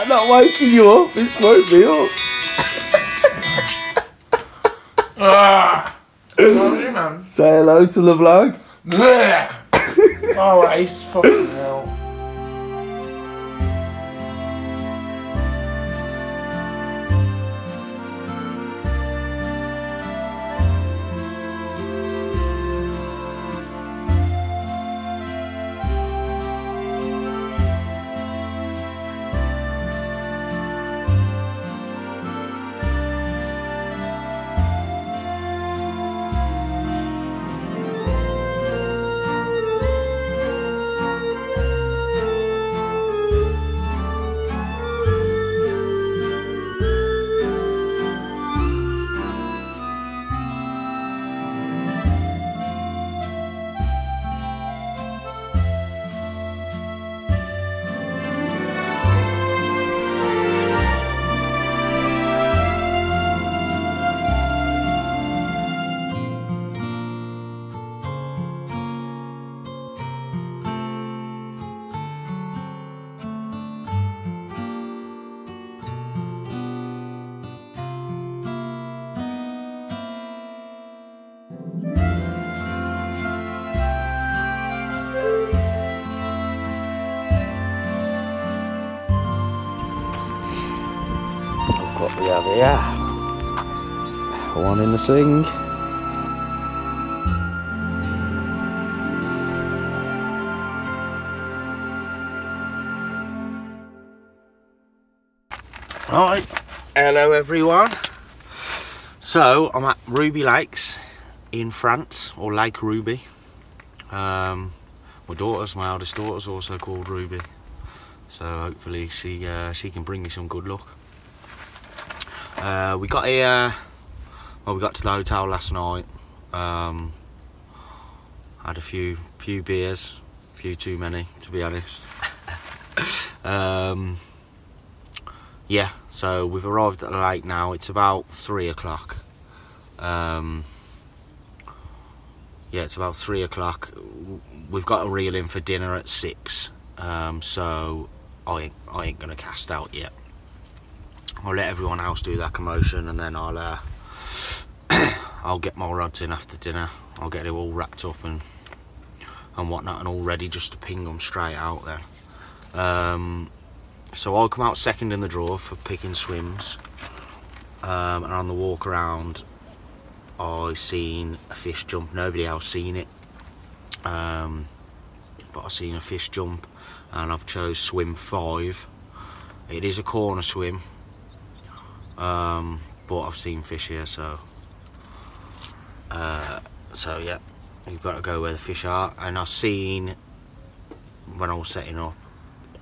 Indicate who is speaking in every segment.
Speaker 1: that not waking you up? This woke me up.
Speaker 2: Sorry, man.
Speaker 1: Say hello to the vlog.
Speaker 2: Oh, it's fucking hell.
Speaker 1: What we have here, one in the swing. Right, hello everyone. So I'm at Ruby Lakes in France, or Lake Ruby. My eldest daughter's also called Ruby, so hopefully she can bring me some good luck. We got here, well, we got to the hotel last night, had a few beers, a few too many to be honest. Yeah, so we've arrived at the lake now. It's about 3 o'clock. Yeah, it's about 3 o'clock. We've got a reel in for dinner at 6, so I ain't gonna cast out yet. I'll let everyone else do that commotion, and then I'll I'll get my rods in after dinner. I'll get it all wrapped up and whatnot, and all ready just to ping them straight out there. So I'll come out second in the draw for picking swims, and on the walk around I seen a fish jump. Nobody else seen it, but I seen a fish jump, and I've chose swim 5. It is a corner swim, but I've seen fish here, so yeah, you've got to go where the fish are. And I've seen, when I was setting up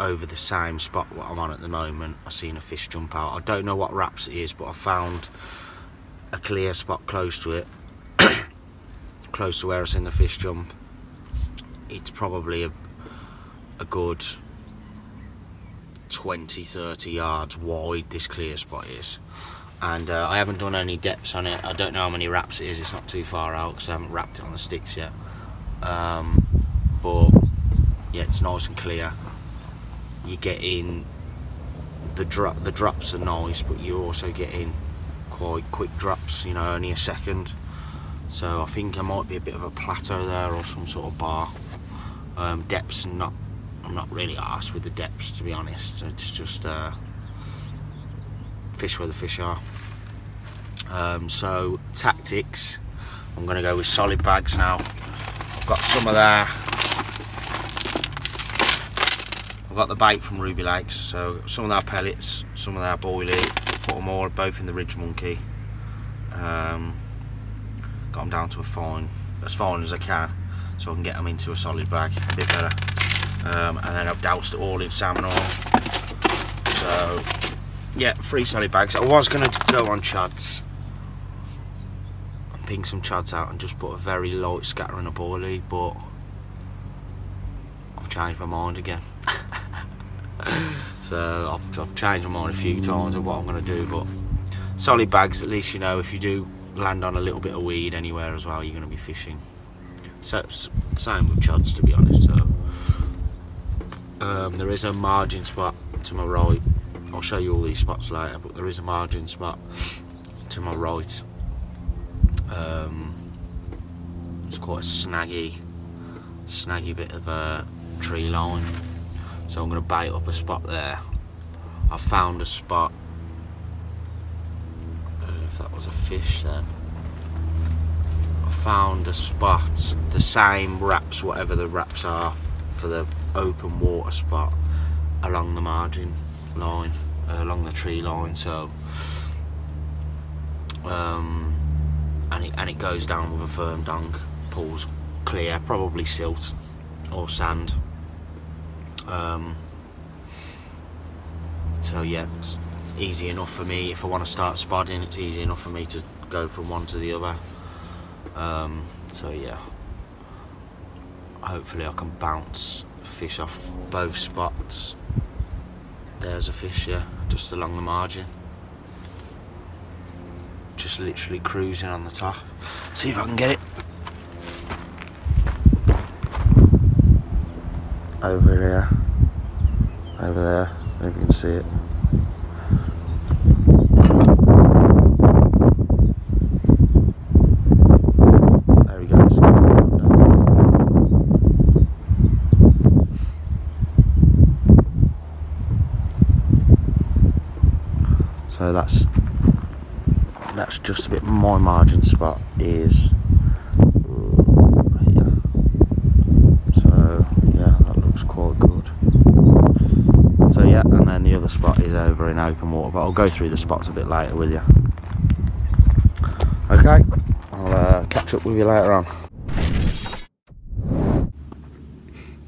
Speaker 1: over the same spot what I'm on at the moment, I've seen a fish jump out. I don't know what wraps it is, but I found a clear spot close to it, close to where I seen the fish jump. It's probably a good 20-30 yards wide, this clear spot is, and I haven't done any depths on it. I don't know how many wraps it is. It's not too far out because I haven't wrapped it on the sticks yet, but yeah, it's nice and clear. You get in the drops are nice, but you also get in quite quick drops, you know, only a second. So I think there might be a bit of a plateau there or some sort of bar. Depths, I'm not really arsed with the depths, to be honest. It's just fish where the fish are. So tactics, I'm going to go with solid bags now. I've got some of there. I've got the bait from Ruby Lakes, so some of their pellets, some of their boilie, put them all both in the Ridge Monkey. Got them down to as fine as I can, so I can get them into a solid bag a bit better. And then I've doused it all in salmon oil. So yeah, 3 solid bags. I was going to go on chads and ping some chads out and just put a very light scatter in a boilie, but I've changed my mind again. So I've changed my mind a few times of what I'm going to do, but solid bags, at least, you know, if you do land on a little bit of weed anywhere as well, you're going to be fishing. So same with chads, to be honest. So there is a margin spot to my right I'll show you all these spots later, but there is a margin spot to my right. It's quite a snaggy bit of a tree line, so I'm going to bait up a spot there. I found a spot, if that was a fish then. I found a spot, the same wraps, whatever the wraps are for the open water spot, along the margin line, along the tree line. So and it goes down with a firm dunk, pulls clear, probably silt or sand. So yeah, it's easy enough for me. If I want to start spodding, it's easy enough for me to go from one to the other. So yeah, hopefully I can bounce fish off both spots. There's a fish, yeah, just along the margin. Just literally cruising on the top. See if I can get it. Over there. Over there, if you can see it. There he goes. So that's just a bit. My margin spot is here. So yeah, that looks quite good. So yeah, and then the other spot is over in open water, but I'll go through the spots a bit later with you. Okay, I'll catch up with you later on.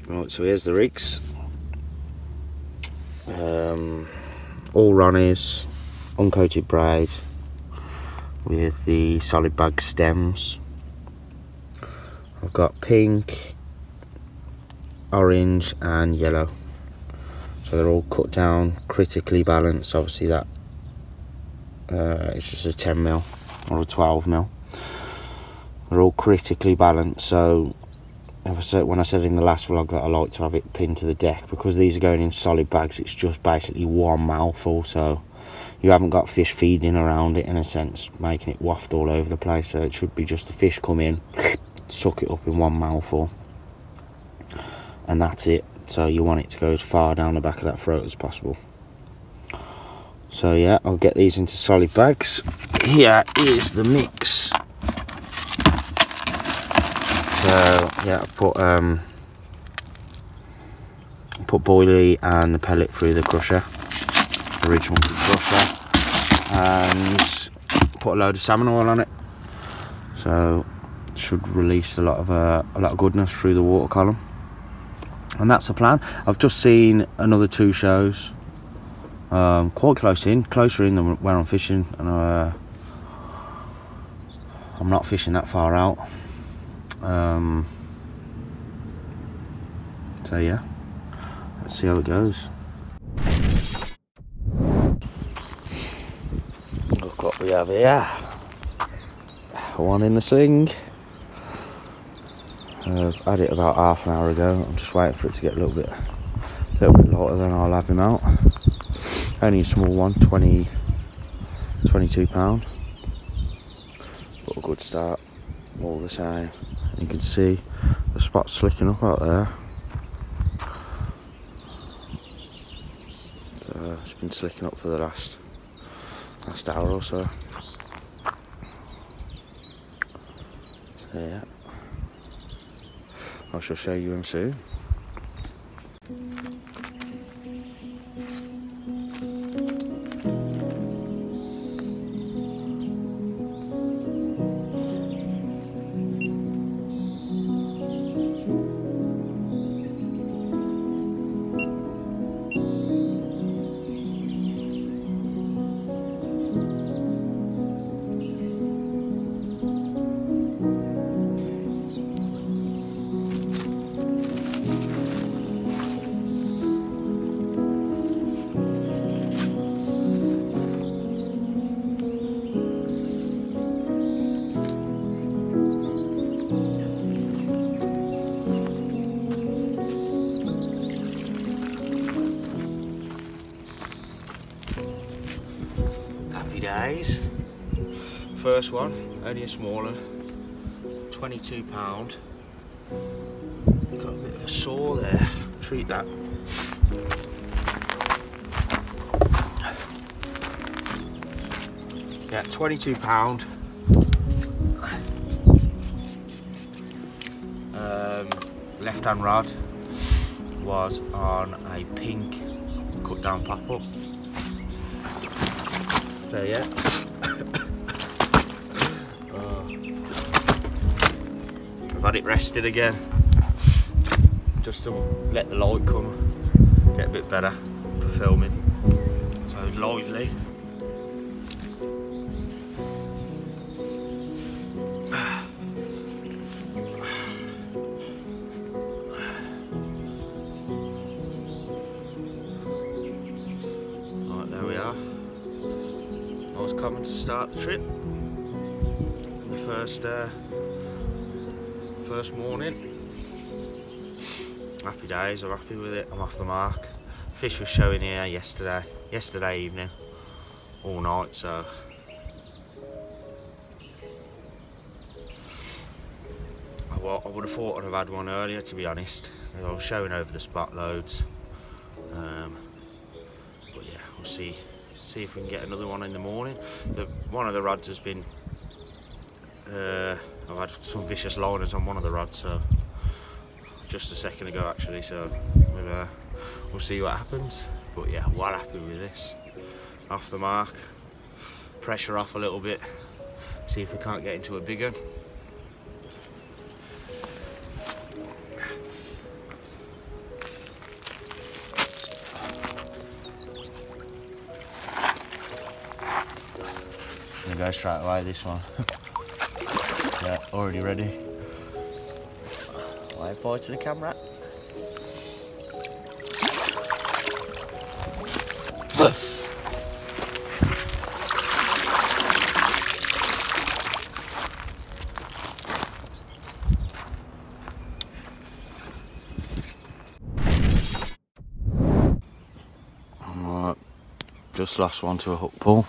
Speaker 1: Right, so here's the rigs. All Ronnies, uncoated braid with the solid bag stems. I've got pink, orange and yellow. So they're all cut down, critically balanced. Obviously that it's just a 10mm or a 12mm. They're all critically balanced. So when I said in the last vlog that I like to have it pinned to the deck, because these are going in solid bags, it's just basically one mouthful. So you haven't got fish feeding around it in a sense, making it waft all over the place. So it should be just the fish come in, suck it up in one mouthful, and that's it. So you want it to go as far down the back of that throat as possible. So yeah, I'll get these into solid bags. Here is the mix. So yeah, I put boilie and the pellet through the crusher, the original crusher, and put a load of salmon oil on it. So it should release a lot of goodness through the water column. And that's the plan. I've just seen another 2 shows, quite closer in than where I'm fishing, and I'm not fishing that far out. So yeah, let's see how it goes. Look what we have here. One in the sling. I had it about half an hour ago. I'm just waiting for it to get a little bit lighter, then I'll have him out. Only a small one, 22 pound, but a good start all the same. You can see the spot slicking up out there. So it's been slicking up for the last hour or so. So yeah, I shall show you him soon. Happy days. First one, only a small one, £22. Got a bit of a sore there, treat that. Yeah, £22. Left hand rod was on a pink cut down pop up. So yeah. I've had it rested again, just to let the light come, get a bit better for filming. So lively. Right, there we are. Nice comment to start the trip. The first morning. Happy days, I'm happy with it, I'm off the mark. Fish was showing here yesterday evening, all night, so I would have thought I'd have had one earlier, to be honest. I was showing over the spot loads, but yeah, we'll see if we can get another one in the morning. One of the rods has been I've had some vicious liners on one of the rods, so just a second ago actually, so we'll see what happens. But yeah, well happy with this. Off the mark, pressure off a little bit, see if we can't get into a big one. I'm gonna go straight away this one. Yeah, already ready. Wave bye to the camera. Alright, just lost one to a hook pull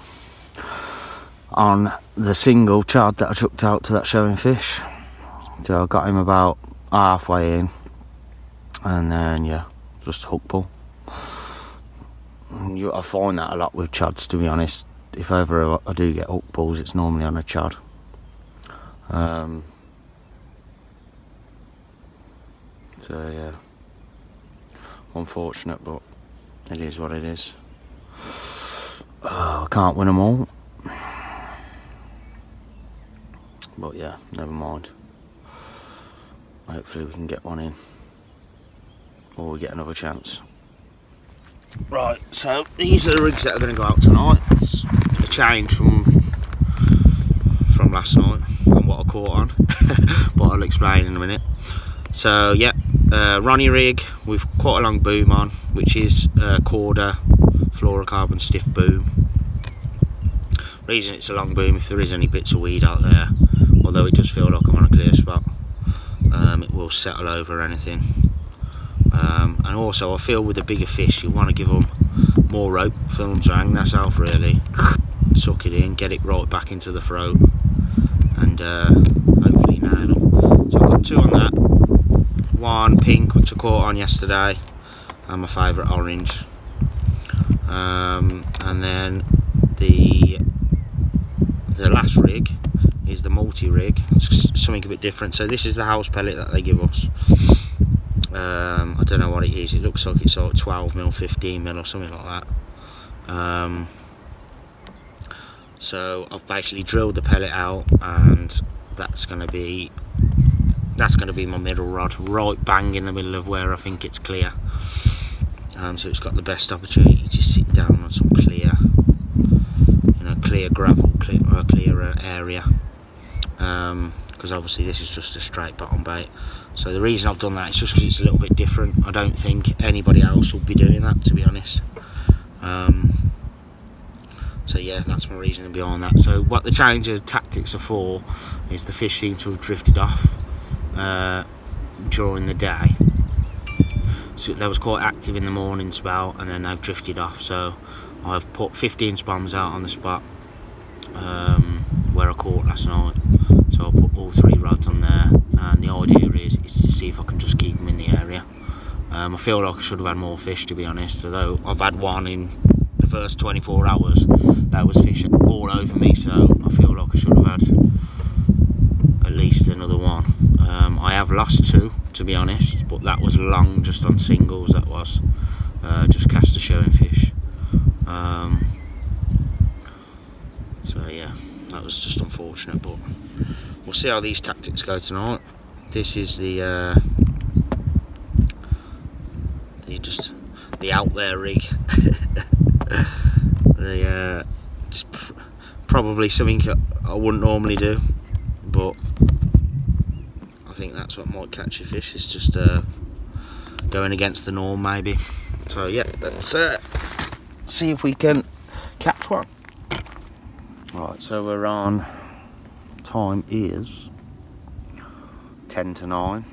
Speaker 1: on the single chad that I chucked out to that showing fish. So I got him about halfway in, and then yeah, just hook pull. I find that a lot with chads, to be honest. If ever I do get hook pulls, it's normally on a chad. So yeah, unfortunate, but it is what it is. I can't win them all. But yeah, never mind. Hopefully we can get one in, or we get another chance. Right, so these are the rigs that are going to go out tonight. It's a change from last night and what I caught on, but I'll explain in a minute. So yeah, Ronnie rig with quite a long boom on, which is Corda fluorocarbon stiff boom. Reason it's a long boom, if there is any bits of weed out there, although it does feel like I'm on a clear spot, it will settle over anything. And also I feel with the bigger fish you want to give them more rope for them to hang themselves, really. Suck it in, get it right back into the throat, and hopefully nail them. So I've got two on that. One pink, which I caught on yesterday, and my favourite orange. And then the last rig is the multi-rig. It's something a bit different. So this is the house pellet that they give us. I don't know what it is. It looks like it's like 12mm, 15mm or something like that. So I've basically drilled the pellet out, and that's going to be my middle rod, right bang in the middle of where I think it's clear. So it's got the best opportunity to sit down on some clear, clear gravel, clear area. Because obviously this is just a straight bottom bait. So the reason I've done that is just because it's a little bit different. I don't think anybody else will be doing that, to be honest. So yeah, that's my reasoning behind that. So what the change of tactics are for is the fish seem to have drifted off during the day. So they was quite active in the morning spell, and then they've drifted off. So I've put 15 spoms out on the spot, where I caught last night. So I'll put all 3 rods on there, and the idea is to see if I can just keep them in the area. I feel like I should have had more fish, to be honest, although I've had one in the first 24 hours. There was fish all over me, so I feel like I should have had at least another one. I have lost 2, to be honest, but that was long, just on singles. That was just cast a showing fish. So yeah, that was just unfortunate, but we'll see how these tactics go tonight. This is the out there rig. It's probably something I wouldn't normally do, but I think that's what might catch your fish. It's just going against the norm, maybe. So yeah, let's see if we can catch one. Right, so we're on. Time is 10 to 9.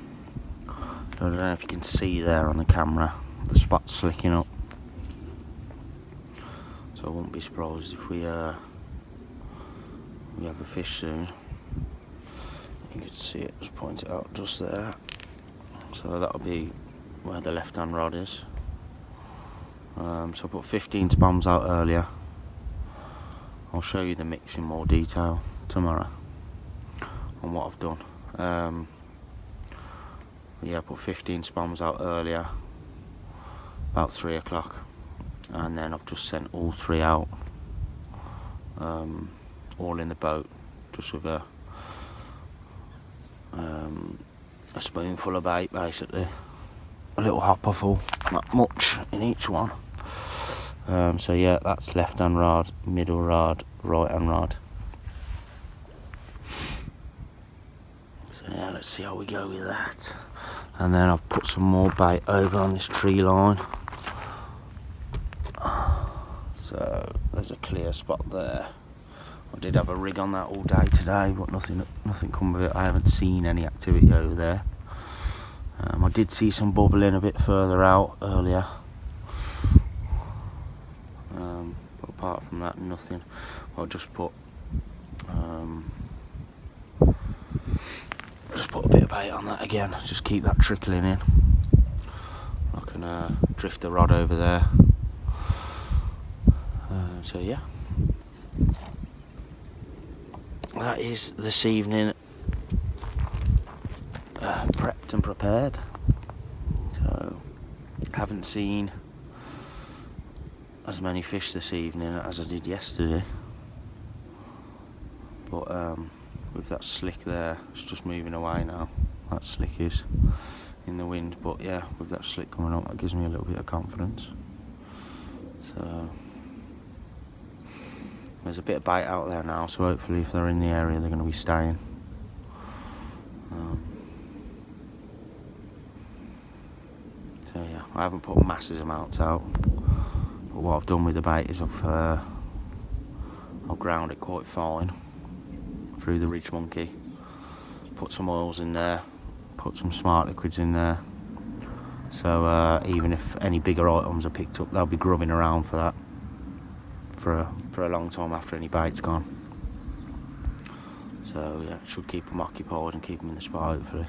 Speaker 1: I don't know if you can see there on the camera, the spot's slicking up. So I won't be surprised if we have a fish soon. You can see it, just point it out just there. So that'll be where the left-hand rod is. So I put 15 spams out earlier. I'll show you the mix in more detail tomorrow on what I've done. Yeah, I put 15 spams out earlier, about 3 o'clock, and then I've just sent all 3 out, all in the boat, just with a spoonful of bait, basically. A little hopper full, not much in each one. So yeah, that's left hand rod, middle rod, right hand rod. So yeah, let's see how we go with that. And then I've put some more bait over on this tree line. So there's a clear spot there. I did have a rig on that all day today, but nothing come of it. I haven't seen any activity over there. I did see some bubbling a bit further out earlier. But apart from that, nothing. I'll just put a bit of bait on that again. Just keep that trickling in. I can drift the rod over there. So yeah, that is this evening prepped and prepared. So haven't seen as many fish this evening as I did yesterday, but with that slick there, it's just moving away now. That slick is in the wind, but yeah, with that slick coming up, that gives me a little bit of confidence. So there's a bit of bite out there now, so hopefully if they're in the area they're going to be staying. So yeah, I haven't put masses amounts out, but what I've done with the bait is I've ground it quite fine through the ridge monkey, put some oils in there, put some smart liquids in there, so even if any bigger items are picked up, they'll be grubbing around for that for a long time after any bait's gone. So yeah, it should keep them occupied and keep them in the spot hopefully.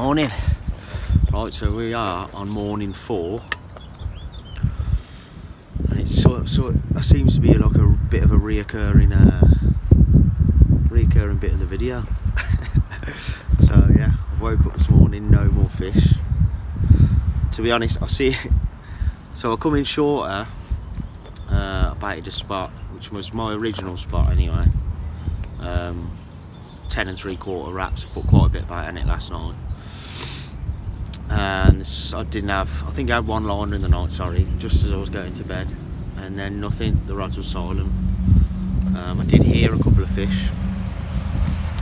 Speaker 1: Morning. Right, so we are on morning 4. And it's that seems to be like a bit of a reoccurring bit of the video. So yeah, I woke up this morning, no more fish. To be honest, I see it. So I come in shorter. I baited a spot, which was my original spot anyway. 10 3/4 wraps. I put quite a bit of bait on it last night. And I think I had one liner in the night, sorry, just as I was going to bed. And then nothing, the rods were silent. I did hear a couple of fish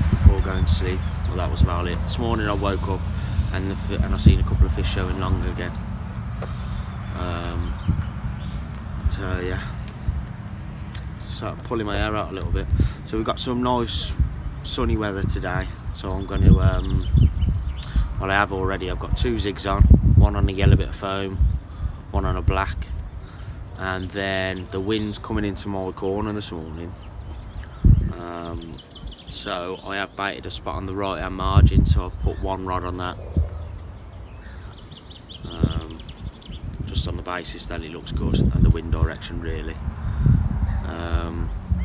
Speaker 1: before going to sleep. Well, that was about it. This morning I woke up and I seen a couple of fish showing long again. So yeah, started pulling my hair out a little bit. So we've got some nice sunny weather today. So I'm going to, well, I have already. I've got 2 zigs on, one on a yellow bit of foam, one on a black. And then the wind's coming into my corner this morning. So I have baited a spot on the right hand margin, so I've put 1 rod on that. Just on the basis that it looks good and the wind direction really.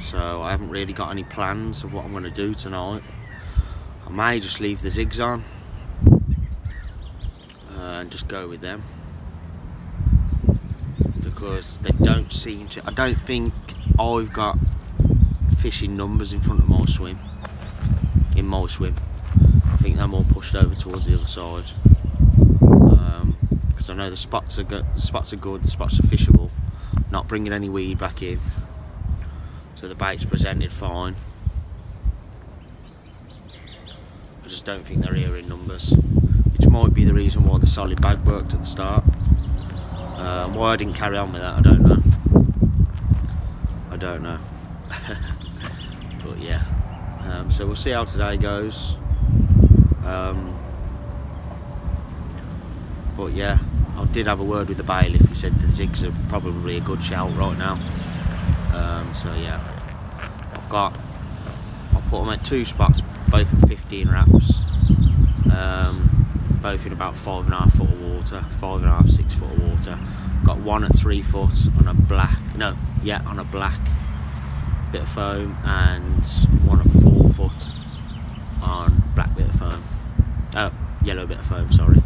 Speaker 1: So I haven't really got any plans of what I'm going to do tonight. I may just leave the zigs on and just go with them, because they don't seem to, I don't think I've got fishing numbers in front of my swim, in my swim. I think they're more pushed over towards the other side, because I know the spots are good, the spots are fishable, not bringing any weed back in, so the bait's presented fine. I just don't think they're here in numbers, which might be the reason why the solid bag worked at the start. Why I didn't carry on with that, I don't know. But yeah, so we'll see how today goes. But yeah, I did have a word with the bailiff. He said the zigs are probably a good shout right now. So yeah, I've put them at 2 spots, both at 15 wraps. Both in about 5.5 foot of water, 5.5, 6 foot of water. Got one at 3 foot on a black, on a black bit of foam, and one at 4 foot on black bit of foam. Yellow bit of foam, sorry.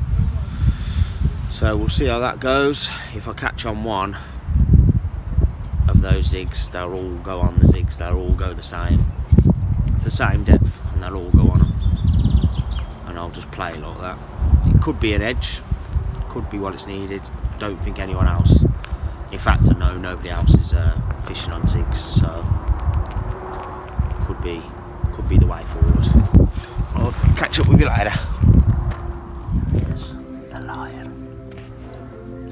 Speaker 1: So we'll see how that goes. If I catch on one of those zigs, they'll all go on the zigs. They'll all go the same depth, and they'll all go on them. And I'll just play like that. It could be an edge, could be what it's needed. Don't think anyone else, in fact I know nobody else is fishing on zigs, so could be the way forward. I'll catch up with you later. Here's the lion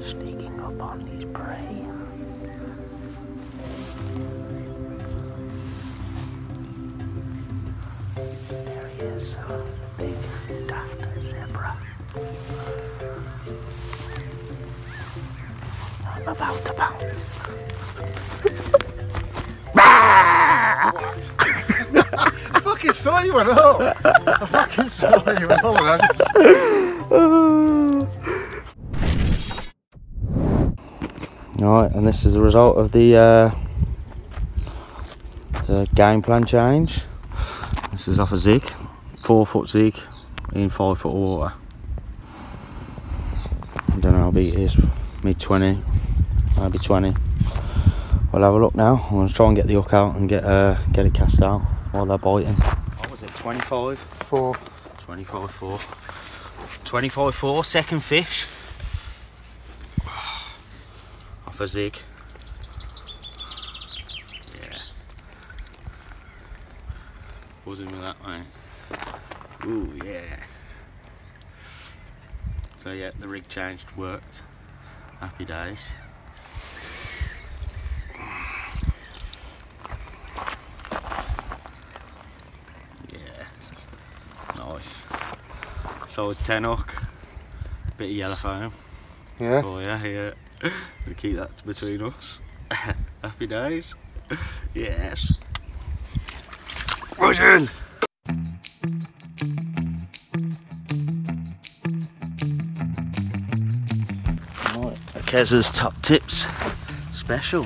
Speaker 1: sneaking up on his prey. There he is, big daft zebra. I'm about to pounce.
Speaker 2: I fucking saw you and all. I fucking saw you and all. And I just...
Speaker 1: Alright, and this is the result of the game plan change. This is off a zig, 4 foot zig in 5 foot of water. I don't know how big it is, mid 20, maybe 20. We'll have a look now. I'm going to try and get the hook out and get it cast out while they're biting. What was it, 25?
Speaker 2: 4.
Speaker 1: 25 4. 25 4, second fish. Off a zig. Yeah. Buzzing with that, mate. Ooh, yeah. So yeah, the rig changed, worked. Happy days. Yeah, nice. So it's 10 hook, bit of yellow foam.
Speaker 2: Yeah.
Speaker 1: Oh yeah. We'll keep that between us. Happy days. Yes. Right in. Kezza's Top Tips special.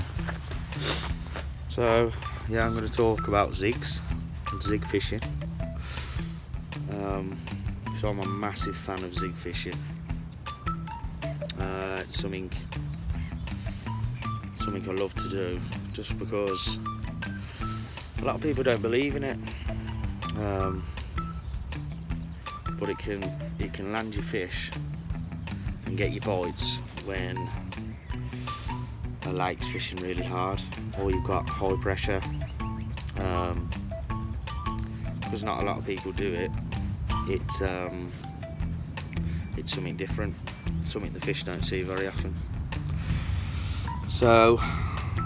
Speaker 1: So yeah, I'm going to talk about zigs and zig fishing. So I'm a massive fan of zig fishing. It's something I love to do, just because a lot of people don't believe in it. But it can land your fish and get your bites when a lake's fishing really hard, or you've got high pressure. Because not a lot of people do it. It's something different, something the fish don't see very often. So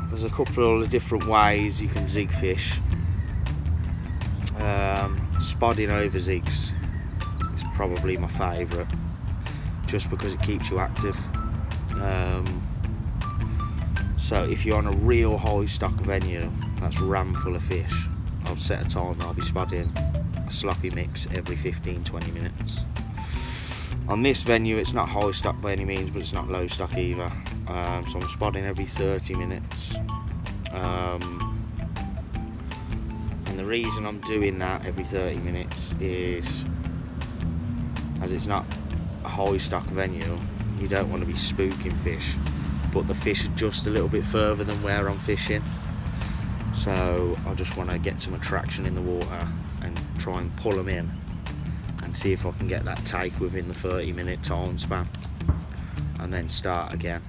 Speaker 1: there's a couple of different ways you can zig fish. Spodding over zigs is probably my favourite, just because it keeps you active. So if you're on a real high stock venue that's ram full of fish, I'll set a time and I'll be spodding a sloppy mix every 15-20 minutes. On this venue it's not high stock by any means, but it's not low stock either. So I'm spodding every 30 minutes. And the reason I'm doing that every 30 minutes is, as it's not a high stock venue, you don't want to be spooking fish, but the fish are just a little bit further than where I'm fishing. So I just want to get some attraction in the water and try and pull them in and see if I can get that take within the 30-minute time span, and then start again.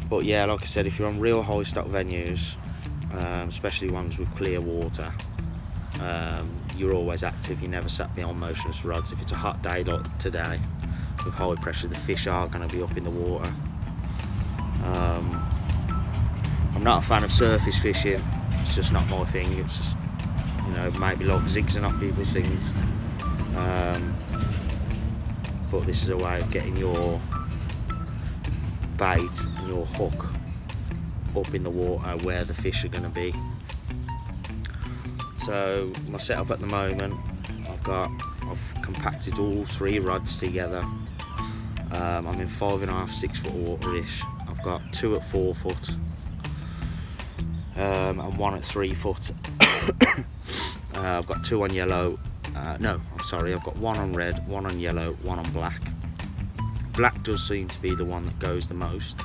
Speaker 1: But yeah, like I said, if you're on real high stock venues, especially ones with clear water, you're always active. You never sat behind motionless rods. If it's a hot day like today with high pressure, the fish are going to be up in the water. I'm not a fan of surface fishing. It's just not my thing. It's just, you know, maybe like zigs are not people's things. But this is a way of getting your bait and your hook up in the water where the fish are going to be. So my setup at the moment, I've compacted all 3 rods together. I'm in 5.5, 6 foot water-ish. I've got 2 at 4 foot and 1 at 3 foot. I've got 2 on yellow. No, I'm sorry. I've got 1 on red, 1 on yellow, 1 on black. Black does seem to be the one that goes the most,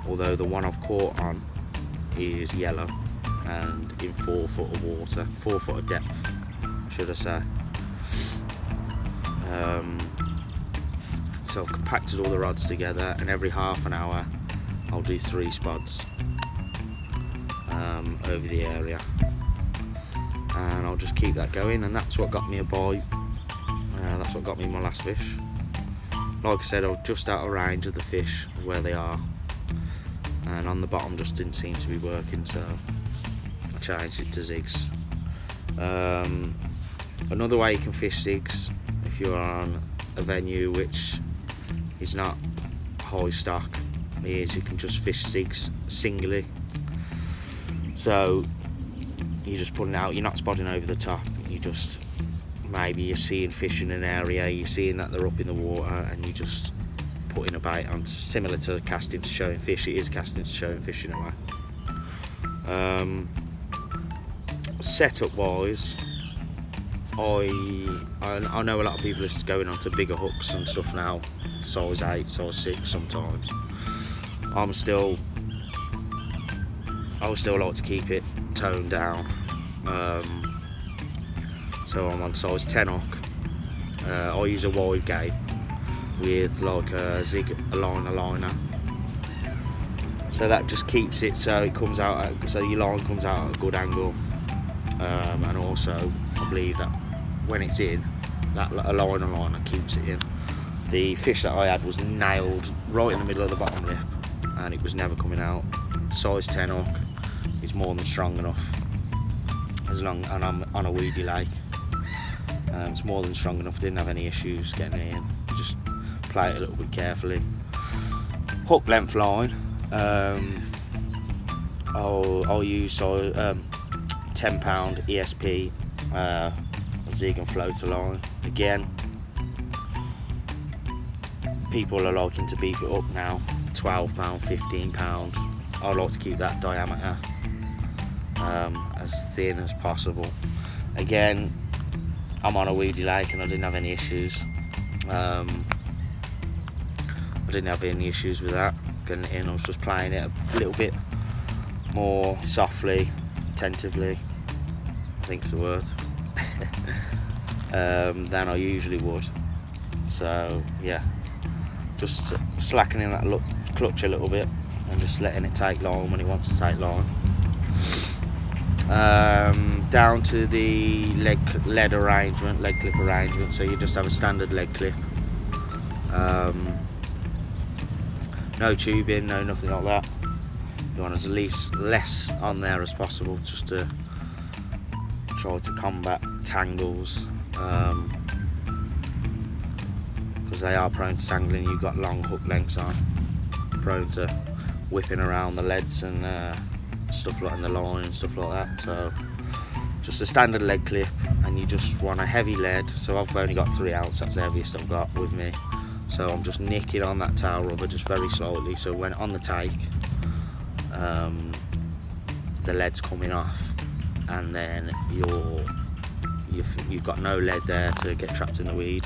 Speaker 1: although the one I've caught on is yellow and in 4 foot of water, 4 foot of depth, should I say. So I've compacted all the rods together, and every half an hour I'll do 3 spods over the area, and I'll just keep that going, and that's what got me a bite. That's what got me my last fish. Like I said, I was just out of range of the fish where they are, and on the bottom just didn't seem to be working, so I changed it to zigs. Another way you can fish zigs, if you're on a venue which is not high stock, is you can just fish zigs singly. So you're just putting out, you're not spodding over the top, you just, maybe you're seeing fish in an area, you're seeing that they're up in the water, and you just putting a bait on, similar to casting to showing fish. It is casting to showing fish in a way. Setup wise, I know a lot of people are going on to bigger hooks and stuff now, size 8, size 6 sometimes. I would still like to keep it toned down. So I'm on size 10 hook. I use a wide gape with like a zig liner. So that just keeps it so it comes out so your line comes out at a good angle. And also I believe that when it's in, that liner keeps it in. The fish that I had was nailed right in the middle of the bottom lip, and it was never coming out. Size 10 hook is more than strong enough, and I'm on a weedy lake. It's more than strong enough. Didn't have any issues getting it in. Just play it a little bit carefully. Hook length line. I'll use 10 pound ESP zig and floater line. Again, people are liking to beef it up now, £12, £15. I like to keep that diameter as thin as possible. Again, I'm on a weedy lake and I didn't have any issues. I didn't have any issues with that getting it in. I was just playing it a little bit more softly, attentively, I think's the word, than I usually would. So yeah, just slackening that clutch a little bit and just letting it take line when it wants to take line. Down to the leg clip arrangement. So you just have a standard leg clip, no tubing, no nothing like that. You want as less on there as possible, just to try to combat tangles, because they are prone to tangling. You've got long hook lengths on, prone to whipping around the leads and stuff like in the line and stuff like that. So just a standard leg clip, and you just want a heavy lead. So I've only got 3 ounce, that's the heaviest I've got with me. So I'm just nicking on that tail rubber just very slowly, so when on the take, the lead's coming off, and then you've got no lead there to get trapped in the weed,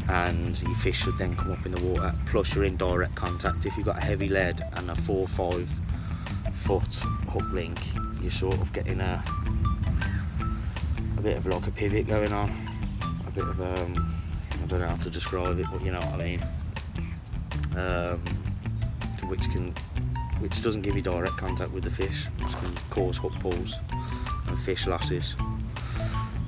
Speaker 1: and your fish should then come up in the water. Plus you're in direct contact. If you've got a heavy lead and a 4 or 5 foot hook link, you're sort of getting a bit of like a pivot going on, a bit of I don't know how to describe it, but you know what I mean, which doesn't give you direct contact with the fish, which can cause hook pulls and fish losses.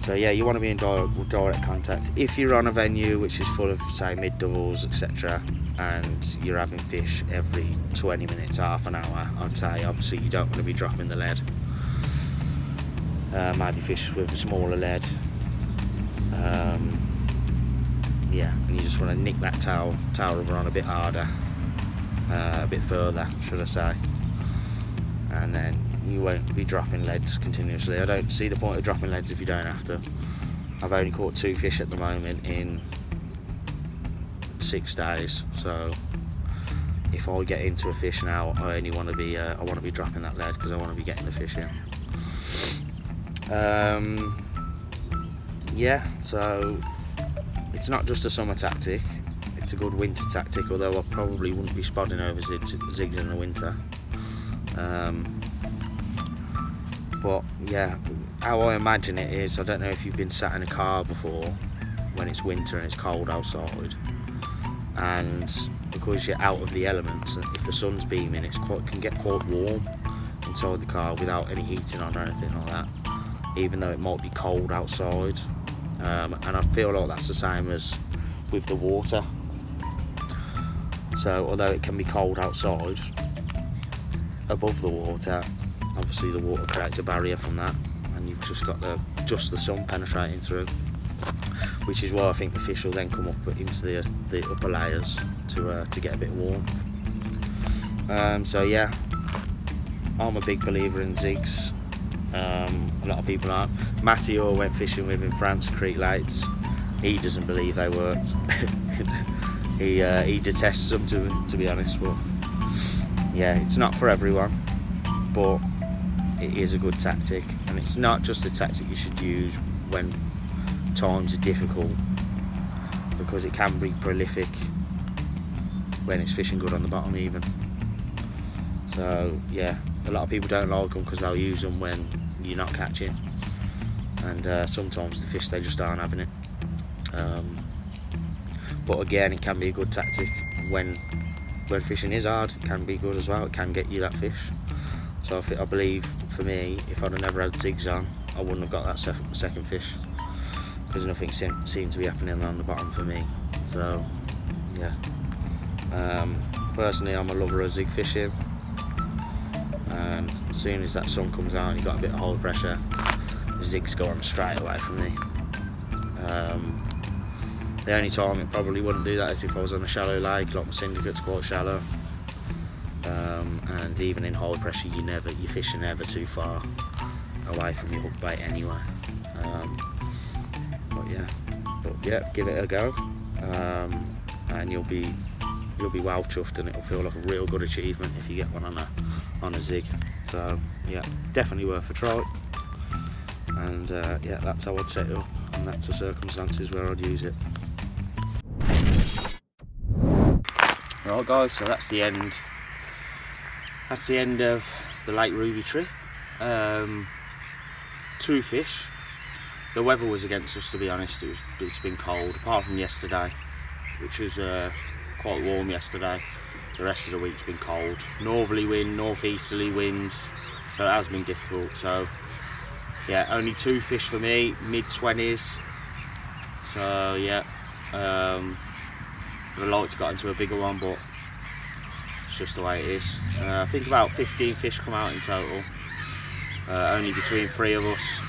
Speaker 1: So yeah, you want to be in direct contact. If you're on a venue which is full of, say, mid doubles, etc., and you're having fish every 20 minutes, half an hour, I'd say obviously you don't want to be dropping the lead. Maybe fish with a smaller lead. Yeah, and you just want to nick that tail rubber on a bit harder, a bit further, should I say, and then you won't be dropping leads continuously. I don't see the point of dropping leads if you don't have to. I've only caught 2 fish at the moment in 6 days, so if I get into a fish now, I only want to be dropping that lead because I want to be getting the fish in. Yeah, so it's not just a summer tactic, it's a good winter tactic, although I probably wouldn't be spodding over zigs in the winter. But yeah, how I imagine it is, I don't know if you've been sat in a car before when it's winter and it's cold outside, and because you're out of the elements, and if the sun's beaming, it can get quite warm inside the car without any heating on or anything like that, even though it might be cold outside. And I feel like that's the same as with the water. So although it can be cold outside, above the water, obviously the water creates a barrier from that, and you've just got just the sun penetrating through, which is why I think the fish will then come up into the upper layers to get a bit warm. So yeah, I'm a big believer in zigs. A lot of people aren't. Matty, who I went fishing with in France, Crete Lakes, he doesn't believe they worked. he detests them, to be honest. But yeah, it's not for everyone, but it is a good tactic, and it's not just a tactic you should use when times are difficult, because it can be prolific when it's fishing good on the bottom even. So yeah, a lot of people don't like them because they'll use them when you're not catching, and sometimes the fish, they just aren't having it. But again, it can be a good tactic when fishing is hard. It can be good as well, it can get you that fish. So I believe, for me, if I'd have never had zigs on, I wouldn't have got that second fish, because nothing seemed to be happening on the bottom for me. So yeah, personally I'm a lover of zig fishing, and as soon as that sun comes out and you've got a bit of high pressure, the zigs go on straight away from me. The only time it probably wouldn't do that is if I was on a shallow lake, like my syndicate's quite shallow, and even in high pressure your fish are never too far away from your hook bait anyway. But yeah, give it a go. and you'll be well chuffed, and it'll feel like a real good achievement if you get one on a zig. So yeah, definitely worth a try. And yeah, that's how I'd set it up, and that's the circumstances where I'd use it. Right guys, so that's the end. That's the end of the Lake Ruby tree. 2 fish. The weather was against us, to be honest. It's been cold, apart from yesterday, which was quite warm yesterday. The rest of the week's been cold. Northerly wind, northeasterly winds, so it has been difficult. So yeah, only 2 fish for me, mid-20s. So yeah, I'd like to got into a bigger one, but it's just the way it is. I think about 15 fish come out in total, only between 3 of us.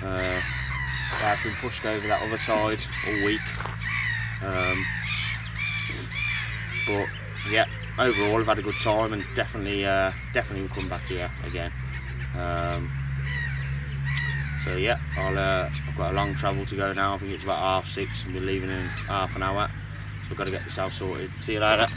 Speaker 1: I've been pushed over that other side all week. But yeah, overall I've had a good time, and definitely will come back here again. So yeah, I've got a long travel to go now. I think it's about 6:30 and we're leaving in half an hour, so I've got to get myself sorted. See you later.